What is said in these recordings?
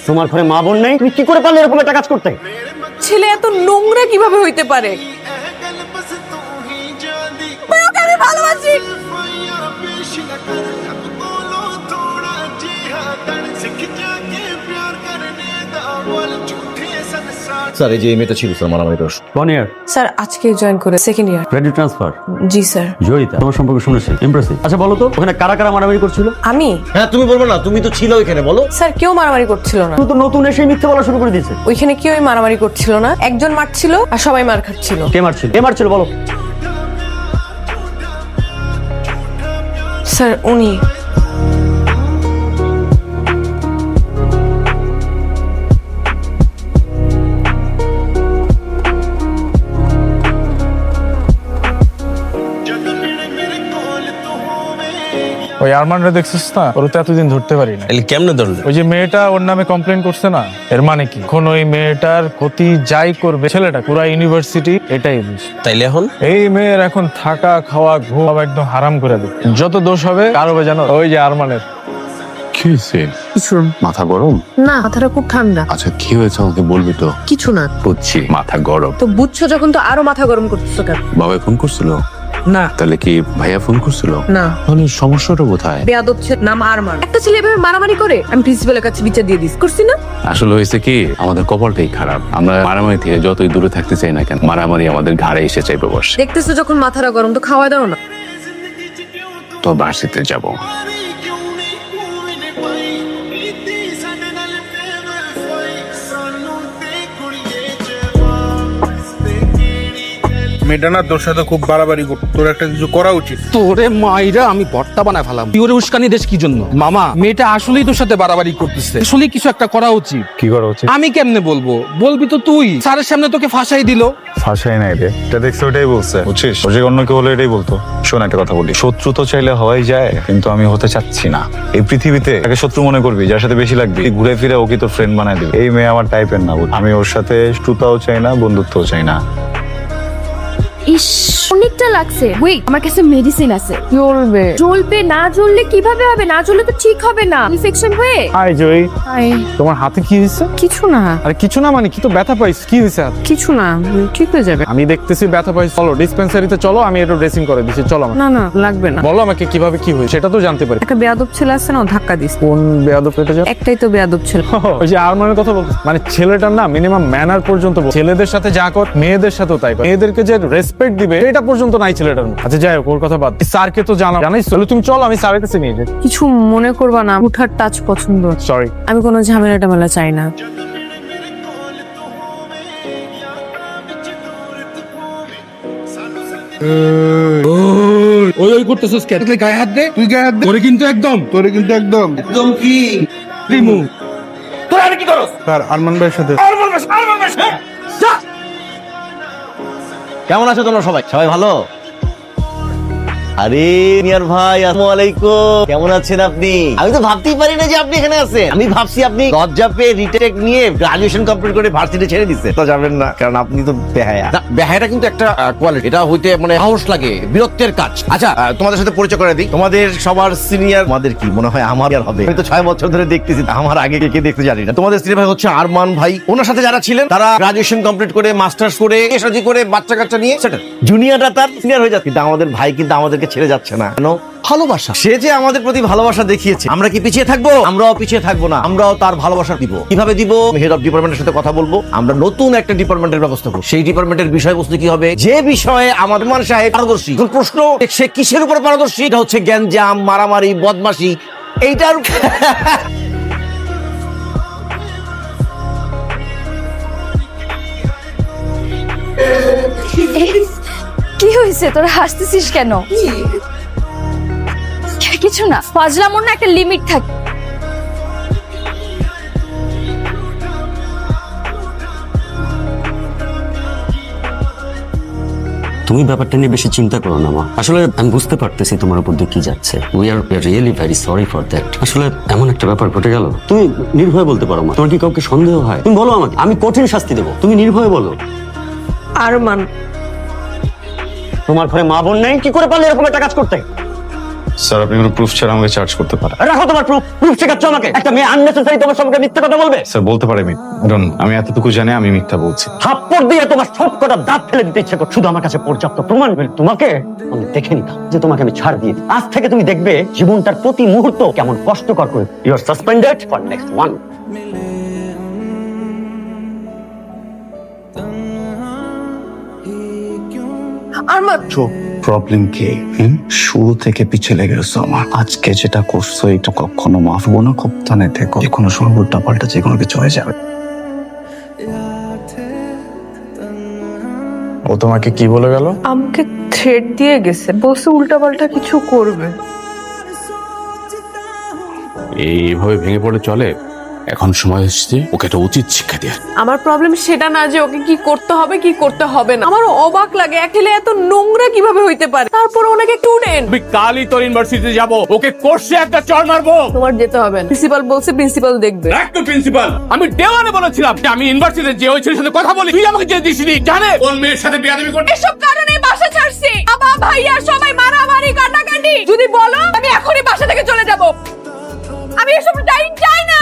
তোমার ঘরে মা বোন নেই, তুমি কি করে পারলে এরকম একটা কাজ করতে? ছেলে এত নোংরা কিভাবে হইতে পারে? আমি ভালোবাসি। স্যার এই যে মেয়েটা ছিল স্যার মারামারি দোষ। 1 year স্যার আজকে জয়েন করে সেকেন্ড ইয়ার। Credit transfer. জি স্যার। জয়িতা তোমার সম্পর্কে শুনেছি, ইমপ্রেসিভ। আচ্ছা বলো তো ওখানে কারা কারা মারামারি করছিল? আমি? হ্যাঁ তুমি বলবো না, তুমি তো ছিল ওইখানে, বলো। স্যার কেউ মারামারি করছিল না। তুমি তো নতুন এসে মিথ্যে বলা শুরু করে দিয়েছে। ওইখানে কেউই মারামারি করছিল না, একজন মারছিল আর সবাই মার খাচ্ছিল। কে মারছিল? কে মারছিল বলো। স্যার উনি। ওই আরমানরা দেখছিস না, ওর তো এতদিন ধরতে পারি না। এলি কেমনে ধরলে? ওই যে মেয়েটা ওর নামে কমপ্লেন করছে না, এর মানে কি? এখন ওই মেয়েটার ক্ষতি যাই করবে ছেলেটা, পুরা ইউনিভার্সিটি এটাই বুঝ। তাইলে এখন এই মেয়ের এখন থাকা খাওয়া ঘুম সব একদম হারাম করে দেবে। যত দোষ হবে কার হবে জানো? ওই যে আরমানের। কি হয়েছে? কিছু মাথা গরম? না, মাথাটা খুব ঠান্ডা। আচ্ছা কি হয়েছে আমাকে বলবি তো? কিছু না। বুঝছি মাথা গরম। তো বুঝছো যখন, তো আরো মাথা গরম করতেছো কেন? বাবা ফোন করছিল? না। তাহলে কি ভাইয়া ফোন করছিল? না। তাহলে সমস্যাটা কোথায়? বেয়াদব ছেলে, নাম আরমান। একটা ছেলে এভাবে মারামারি করে, আমি প্রিন্সিপালের কাছে বিচার দিয়ে দিস করছি না। আসলে হয়েছে কি, আমাদের কপালটাই খারাপ। আমরা মারামারি থেকে যতই দূরে থাকতে চাই না কেন, মারামারি আমাদের ঘাড়ে এসে চাইবে বসে। দেখতেছো যখন মাথাটা গরম, তো খাওয়া দাও না। তো বার্ষিকতে যাব। মেয়েটা না তোর সাথে খুব বাড়াবাড়ি করতো, তোর একটা কিছু করা উচিত। তোরে মাইরা আমি ভর্তা বানায় ফেলাম। তুই ওরে উস্কানি দেশ কি জন্য? মামা মেয়েটা আসলেই তোর সাথে বাড়াবাড়ি করতেছে, আসলে কিছু একটা করা উচিত। কি করা উচিত? আমি কেমনে বলবো? বলবি তো তুই। স্যারের সামনে তোকে ফাঁসাই দিল। ফাঁসাই নাই রে, এটা দেখছো ওটাই বলছে, বুঝছিস? ও যে অন্য কেউ হলে এটাই বলতো। শোন একটা কথা বলি, শত্রু তো চাইলে হওয়াই যায়, কিন্তু আমি হতে চাচ্ছি না। এই পৃথিবীতে তাকে শত্রু মনে করবি, যার সাথে বেশি লাগবে ঘুরে ফিরে ওকে তোর ফ্রেন্ড বানায় দিবি। এই মেয়ে আমার টাইপের না, আমি ওর সাথে শত্রুতাও চাই না, বন্ধুত্বও চাই না। ইস, অনেকটা লাগছে। ওয়েট, আমার কাছে মেডিসিন আছে। জ্বলবে। জ্বলবে না? জ্বললে কিভাবে হবে? না জ্বললে তো ঠিক হবে না, ইনফেকশন হয়ে। হাই জয়ী, হাই। তোমার হাতে কি হয়েছে? কিছু না। আরে কিছু না মানে কি? তো ব্যথা পাইছ, কি হয়েছে? কিছু না, ঠিক হয়ে যাবে। আমি দেখতেছি ব্যথা পাইছ। চলো ডিসপেন্সারিতে চলো, আমি একটু ড্রেসিং করে দিচ্ছি। চলো না না, লাগবে না। বলো আমাকে কিভাবে কি হয়েছে, সেটা তো জানতে পারি। একটা বেয়াদব ছেলে আছে না, ও ধাক্কা দিস। কোন বেয়াদব এটা জানো? একটাই তো বেয়াদব ছেলে। ওই যে আরমানের কথা বলতে, মানে ছেলেটার না মিনিমাম ম্যানার পর্যন্ত ছেলেদের সাথে যা কর মেয়েদের সাথেও তাই কর। মেয়েদেরকে যে রেসপেক্ট দিবে এটা পর্যন্ত নাই ছেলেটার মধ্যে। আচ্ছা যাই হোক, ওর কথা বাদ। স্যারকে তো জানাই, চলো তুমি চলো, আমি স্যারের কাছে নিয়ে যাই। কিছু মনে করবা না, উঠার টাচ পছন্দ। সরি। আমি কোনো ঝামেলা টামেলা চাই না। ওই ওই করতেছিস কেন? তুই গায়ে হাত দে। তুই গায়ে হাত দে। তোরে কিন্তু একদম একদম কি রিমু। তোরা আর কি করস? স্যার আরমান ভাইয়ের সাথে। কেমন আছো তোমরা সবাই? সবাই ভালো? আরে নিয়ার ভাই, আসসালামু আলাইকুম। কেমন আছেন আপনি? আমি তো ভাবতেই পারি না যে আপনি এখানে আছেন। আমি ভাবছি আপনি লজ্জা পেয়ে রিটেক নিয়ে গ্রাজুয়েশন কমপ্লিট করে ভার্সিটি ছেড়ে দিচ্ছেন। তো যাবেন না, কারণ আপনি তো বেহায়া। বেহায়াটা কিন্তু একটা কোয়ালিটি, এটা হইতে মানে সাহস লাগে, বীরত্বের কাজ। আচ্ছা তোমাদের সাথে পরিচয় করে দিই। তোমাদের সবার সিনিয়র, তোমাদের কি মনে হয় আমার আর হবে? আমি তো 6 বছর ধরে দেখতেছি, আমার আগে কে দেখতে জানি না। তোমাদের সিনিয়র ভাই হচ্ছে আরমান ভাই। ওনার সাথে যারা ছিলেন তারা গ্রাজুয়েশন কমপ্লিট করে মাস্টার্স করে এসডি করে বাচ্চা কাচ্চা নিয়ে সেটেল। জুনিয়ররা তার সিনিয়র হয়ে যাচ্ছে, কিন্তু আমাদের ভাই কিন্তু আমাদেরকে ছেড়ে যাচ্ছে না। কেন? ভালোবাসা। সে যে আমাদের প্রতি ভালোবাসা দেখিয়েছে, আমরা কি পিছিয়ে থাকবো? আমরাও পিছিয়ে থাকবো না, আমরাও তার ভালোবাসা দিব। কিভাবে দিব? হেড অফ ডিপার্টমেন্টের সাথে কথা বলবো, আমরা নতুন একটা ডিপার্টমেন্টের ব্যবস্থা করবো। সেই ডিপার্টমেন্টের বিষয়বস্তু কি হবে? যে বিষয়ে আমাদের মান সাহেব পারদর্শী। এখন প্রশ্ন, সে কিসের উপর পারদর্শী? এটা হচ্ছে গ্যাঞ্জাম, মারামারি, বদমাশি, এইটার। কি হয়েছে? তোরা হাসতেছিস কেন? কিছু না, ফাজলামোর না একটা লিমিট থাকে। তুমি ব্যাপারটা নিয়ে বেশি চিন্তা করো না মা। আসলে আমি বুঝতে পারতেছি তোমার উপর দিয়ে কি যাচ্ছে। We are really very sorry for that. আসলে এমন একটা ব্যাপার ঘটে গেল। তুমি নির্ভয়ে বলতে পারো মা। তোমার কি কাউকে সন্দেহ হয়? তুমি বলো আমাকে, আমি কঠিন শাস্তি দেবো। তুমি নির্ভয়ে বলো। আরমান, তোমার ঘরে মা বোন নেই, কি করে পারলে এরকম একটা কাজ করতে? স্যার আপনি কোনো প্রুফ ছাড়া আমাকে চার্জ করতে পারেন। রাখো তোমার প্রুফ শেখাচ্ছ আমাকে। একটা মেয়ে আননেসেসারি তোমার সম্পর্কে মিথ্যা কথা বলবে? স্যার বলতে পারে আমি এতটুকু জানি আমি মিথ্যা বলছি। থাপ্পড় দিয়ে তোমার সব কটা দাঁত ফেলে দিতে ইচ্ছে করছে। শুধু আমার কাছে পর্যাপ্ত প্রমাণ পেলে তোমাকে আমি দেখে নিতাম যে তোমাকে আমি ছাড় দিয়ে দিই। আজ থেকে তুমি দেখবে জীবনটার প্রতি মুহূর্ত কেমন কষ্টকর করে। You are suspended for next 1 আরমান প্রবলেম কি? শুরু থেকে পিছিয়ে লেগে গেছো আমার। আজকে যেটা করছো এটা কখনো মাফ হবো না। কপ্তানে থেকো, যে কোনো সময় উল্টা পাল্টা যে কোনো কিছু হয়ে যাবে। ও তোমাকে কি বলে গেল? আমাকে থ্রেট দিয়ে গেছে, বলছে উল্টাপাল্টা কিছু করবে। এইভাবে ভেঙে পড়ে চলে? এখন সময় এসেছে ওকে একটা উচিত শিক্ষা দেওয়ার। আমার প্রবলেম সেটা না যে ওকে কি করতে হবে কি করতে হবে না। আমার অবাক লাগে এক ছেলে এত নোংরা কিভাবে হইতে পারে, তারপর ওনাকে স্টুডেন্ট। আমি কালই তোর ইউনিভার্সিটিতে যাব, ওকে কোর্সে একটা চড় মারবো। তোমার যেতে হবে না, প্রিন্সিপাল বলছে প্রিন্সিপাল দেখবে। একটু প্রিন্সিপাল, আমি দেওয়ানে বলেছিলাম যে আমি ইউনিভার্সিটিতে যে ওই ছেলের সাথে কথা বলি, তুই আমাকে যে দিসনি জানে কোন মেয়ের সাথে বিয়াদবি করতে। এসব কারণে বাসা ছাড়ছি। বাবা ভাইয়া সবাই মারামারি কাটাকাটি। যদি বলো আমি এখনই বাসা থেকে চলে যাব। আমি এসব চাই না।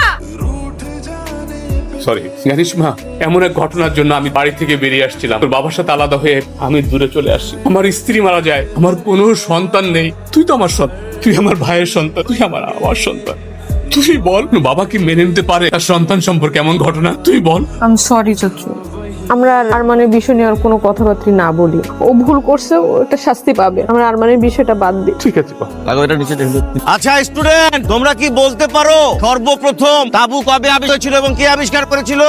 সরি জানিস মা, এমন এক ঘটনার জন্য আমি বাড়ি থেকে বেরিয়ে আসছিলাম। তোর বাবার সাথে আলাদা হয়ে আমি দূরে চলে আসি। আমার স্ত্রী মারা যায়, আমার কোনো সন্তান নেই। তুই তো আমার সন্তান, তুই আমার ভাইয়ের সন্তান, তুই আমার সন্তান। তুই বল বাবা কি মেনে নিতে পারে তার সন্তান সম্পর্কে এমন ঘটনা? তুই বল। আই এম সরি চাচু, আমরা আরমানের বিষয় নিয়ে আর কোনো কথাবার্তা না বলি। ও ভুল করছে, ও একটা শাস্তি পাবে। আমরা আরমানের বিষয়টা বাদ দিই। ঠিক আছে বাবা। লাগো এটা নিচে দেখো। আচ্ছা স্টুডেন্ট, তোমরা কি বলতে পারো সর্বপ্রথম তাবু কবে আবিষ্কার ছিল এবং কে আবিষ্কার করেছিল?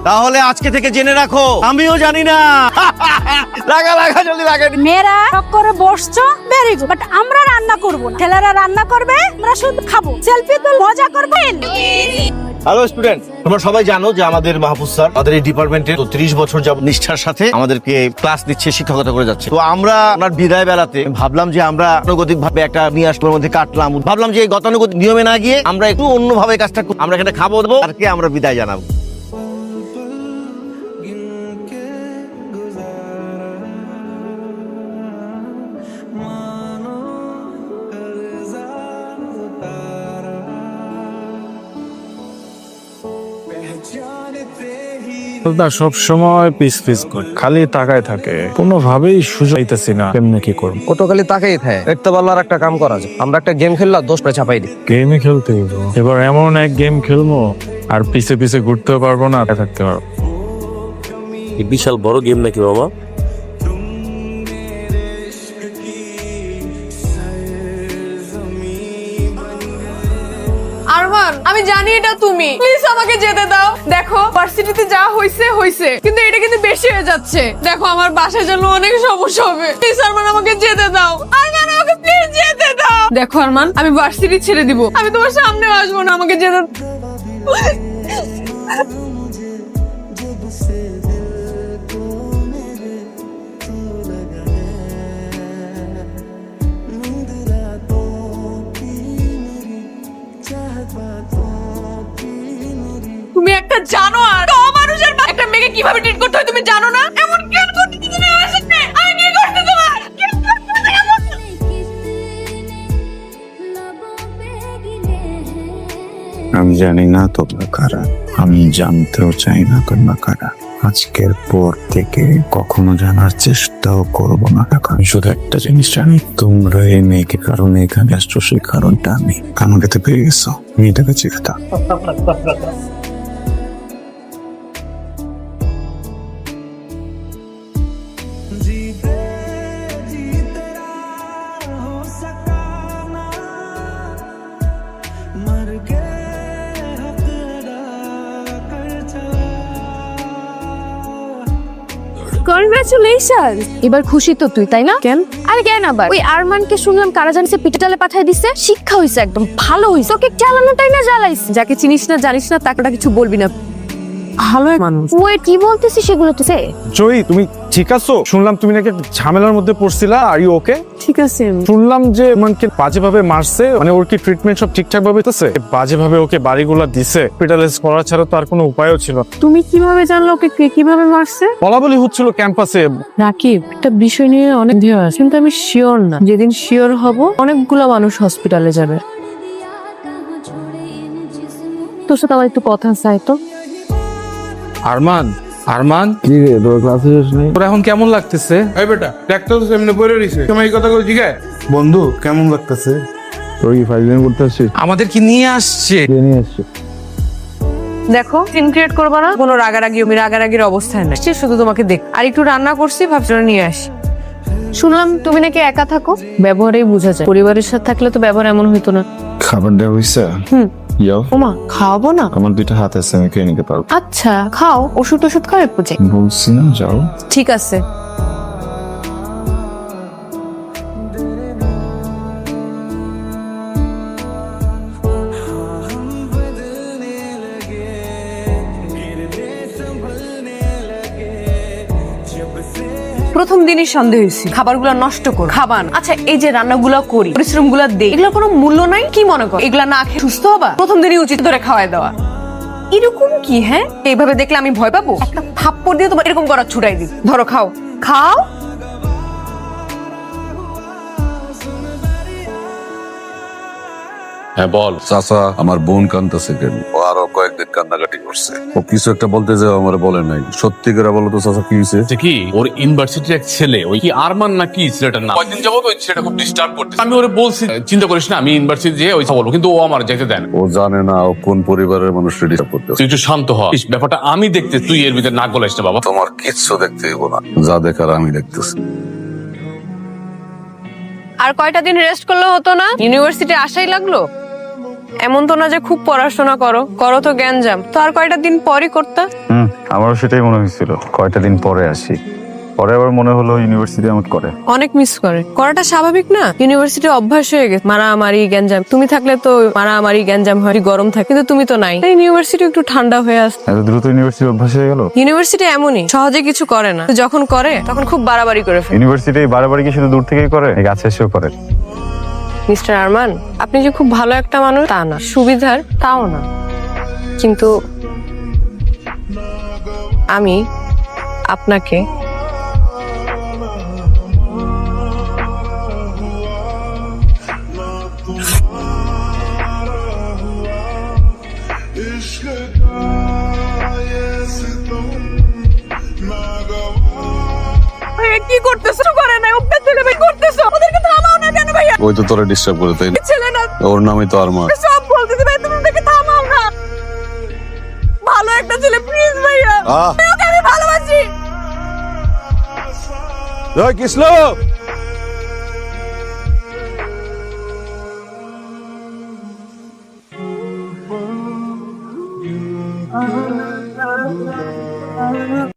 তাহলে আজকে থেকে জেনে রাখো, আমিও জানি না। লাগা জলদি লাগা। মেয়েরা শখ করে বসছো, ভেরি গুড, বাট আমরা রান্না করব না। ছেলেরা রান্না করবে, আমরা শুধু খাবো, সেলফি তুল, মজা করবেন। হ্যালো স্টুডেন্ট, তোমরা সবাই জানো যে আমাদের মাহফুজ স্যার আমাদের এই ডিপার্টমেন্টে 30 বছর যাবত নিষ্ঠার সাথে আমাদেরকে ক্লাস দিচ্ছে, শিক্ষকতা করে যাচ্ছে। তো আমরা আপনার বিদায় বেলাতে ভাবলাম যে আমরা গতানুগতিক ভাবে একটা নিয়ে আসবার মধ্যে কাটলাম। ভাবলাম যে এই গতানুগতিক নিয়মে না গিয়ে আমরা একটু অন্যভাবে কাজটা করব। আমরা এখানে খাবো দেবো আর কে আমরা বিদায় জানাবো। সব সময় পিস করে খালি তাকায় থাকে, কোনোভাবেই সুযোগ পাইতেছি না কেমনে কি করব। ও তো খালি তাকাই থাকে। দেখতে পারলো আর একটা কাম করা যায়, আমরা একটা গেম খেললাম, 10 পরে চাপাই দিই। গেমই খেলতে হইব। এবার এমন এক গেম খেলবো আর পিছে পিছে ঘুরতেও পারবো না, থাকতে পারবো। বিশাল বড় গেম নাকি বাবা? আরমান, আমি জানি এটা তুমি, প্লিজ আমাকে যেতে দাও। দেখো ভার্সিটিতে যা হইছে, কিন্তু এটা কিন্তু বেশি হয়ে যাচ্ছে। দেখো আমার বাসায় যেন অনেক সমস্যা হবে। প্লিজ আরমান আমাকে যেতে দাও। আরমান আমাকে প্লিজ যেতে দাও। দেখো আরমান, আমি ভার্সিটি ছেড়ে দিব, আমি তোমার সামনে আসবো না, আমাকে যেতে তুমি একটা জানোয়ার। তো মানুষের একটা মেয়েকে কিভাবে ট্রিট করতে হয় তুমি জানো না? এমন কেন করতে তুমি আমার সাথে? আমি কি করতে তোমার? আমি জানি না তোমরা কারা, আমি জানতেও চাই না তোমরা কারা। আজকের পর থেকে কখনো জানার চেষ্টাও করব না। আমি শুধু একটা জিনিস জানি, তোমরা এই মেয়েকে কারণে এখানে আসছো, সেই কারণটা আমি আমাকে তো পেয়ে গেছো। মেয়েটাকে চিনে দাও। কনগ্রাচুলেশন। এবার খুশি তো তুই, তাই না? কেন? আরে কেন আবার? ওই আরমানকে শুনলাম কারা জানিসে পিটালে পাঠিয়ে দিছে। শিক্ষা হইছে, একদম ভালো হইছে। তোকে চালানোটাই না জ্বালাইছে। যাকে চিনিস না জানিস না তাকে কিছু বলবি না। ভালো মানুষ। ওই কি বলতেছিস সেগুলো তো সে। জয়ী, তুমি ঠিক আছো? শুনলাম তুমি নাকি একটা ঝামেলার মধ্যে পড়ছিলা। Are you okay? ঠিক আছে। শুনলাম যে মানকে বাজেভাবে মারছে, মানে ওর কি ট্রিটমেন্ট সব ঠিকঠাক ভাবে হইতেছে? বাজেভাবে ওকে বাড়িগুলা দিছে, হসপিটালাইজ করা ছাড়া তো আর কোনো উপায়ও ছিল না। তুমি কিভাবে জানলো ওকে কে কিভাবে মারছে? বলা বলি হচ্ছিল ক্যাম্পাসে। রাকিব, একটা বিষয় নিয়ে অনেক সন্দেহ আছে, কিন্তু আমি শিওর না। যেদিন শিওর হব অনেকগুলা মানুষ হসপিটালে যাবে। তোর সাথে আমার একটু কথা চাই তো। আরমান, আরমান, কি রে, তোর ক্লাসে শেষ নেই? তোর এখন কেমন লাগতেছে? এই বেটা দেখতো তো সামনে পড়ে রইছে, তুমি এই কথা কই জিগায়? বন্ধু কেমন লাগতেছে? তোর কি ফাইলিং করতে আসছিস? আমাদের কি নিয়ে আসছে? কে নিয়ে আসছে? দেখো, সিন ক্রিয়েট করবা না, কোনো রাগারাগি আমি রাগারাগির অবস্থায় নাই। সে শুধু তোমাকে দেখ। আর একটু রান্না করছি, ভাবছিলাম নিয়ে আসি। শুনলাম তুমি নাকি একা থাকো, ব্যবহারেই বোঝা যায়। পরিবারের সাথে থাকলে তো ব্যবহার এমন হইতো না। খাবার দেওয়া হয়েছে? ইয়াও ওমা, খাওয়াবো না? আমার দুইটা হাত আছে, আমি খেয়ে নিতে পারবো। আচ্ছা খাও, ওষুধ ওষুধ খাও একটু যাই। বলছি না যাও। ঠিক আছে। প্রথম দিনই সন্দেহ হয়েছি খাবারগুলো নষ্ট কর খাবান। আচ্ছা এই যে রান্নাগুলো করি, পরিশ্রমগুলো দেই, এগুলোর কোনো মূল্য নাই? কি মনে কর এগুলা না খেয়ে সুস্থ হবা? প্রথম দিনই উচিত ধরে খাওয়াই দেওয়া। এরকম কি? হ্যাঁ, এইভাবে দেখলে আমি ভয় পাবো? একটা থাপ্পড় দিয়ে তোমার এরকম করা ছুটাই দিই। ধরো খাও, খাও। হ্যাঁ বল। চাচা, আমার বোন কান্দতেছে কেন? ও আরো কয়েকদিন কান্নাকাটি করছে। ও কিছু একটা বলতে যাও আমার বলে নাই। সত্যি করে বলো তো চাচা, কি হয়েছে? কি ওর ইউনিভার্সিটির এক ছেলে, ওই কি আরমান নাকি ছেলেটার নাম, কয়েকদিন যাবত ওই ছেলেটা খুব ডিস্টার্ব করতেছে। আমি ওরে বলছি চিন্তা করিস না, আমি ইউনিভার্সিটি যেয়ে ওই বলবো, কিন্তু ও আমার যেতে দেন। ও জানে না ও কোন পরিবারের মানুষকে ডিস্টার্ব করতেছে। তুই একটু শান্ত হ, ইস, ব্যাপারটা আমি দেখতে, তুই এর ভিতরে নাক গলাইস না বাবা। তোমার কিচ্ছু দেখতে হইব না, যা দেখার আমি দেখতেছি। আর কয়টা দিন রেস্ট করলে হতো না? ইউনিভার্সিটি আসাই লাগলো। এমন তো না যে খুব পড়াশোনা করো, করো তো জ্ঞানজাম। তো আর কয়টা দিন পরই করতে। আমারও সেটাই মনে হয়েছিল, কয়টা দিন পরে আসি। পরে আবার মনে হলো ইউনিভার্সিটি আমার করে। অনেক মিস করে, করাটা স্বাভাবিক না? ইউনিভার্সিটি অভ্যাস হয়ে গেছে মারামারি গ্যাঞ্জাম। তুমি থাকলে তো মারামারি গ্যাঞ্জাম হয়, গরম থাকে, কিন্তু তুমি তো নাই। ইউনিভার্সিটি একটু ঠান্ডা হয়ে আসে। এত দ্রুত ইউনিভার্সিটি অভ্যাস হয়ে গেল? ইউনিভার্সিটি এমনই, সহজে কিছু করে না, যখন করে তখন খুব বাড়াবাড়ি করে ফেলে। ইউনিভার্সিটি বারবার কি শুধু দূর থেকেই করে, কাছে এসেও করে? মিস্টার আরমান, আপনি যে খুব ভালো একটা মানুষ তা না, সুবিধার তাও না, কিন্তু আমি আপনাকে কি করতেছো? করে না, ওটা ছেলে ভাই করতেছো, ওদেরকে থামাও না কেন ভাইয়া? ওই তো তোরা ডিস্টার্ব করে, তাই না? ছেলে না, ওর নামই তো আরমান। সব বলতেছে ভাই, তুমি ওদেরকে থামাও না। ভালো একটা ছেলে, প্লিজ ভাইয়া, ওকে আমি ভালোবাসি। কৃষ্ণ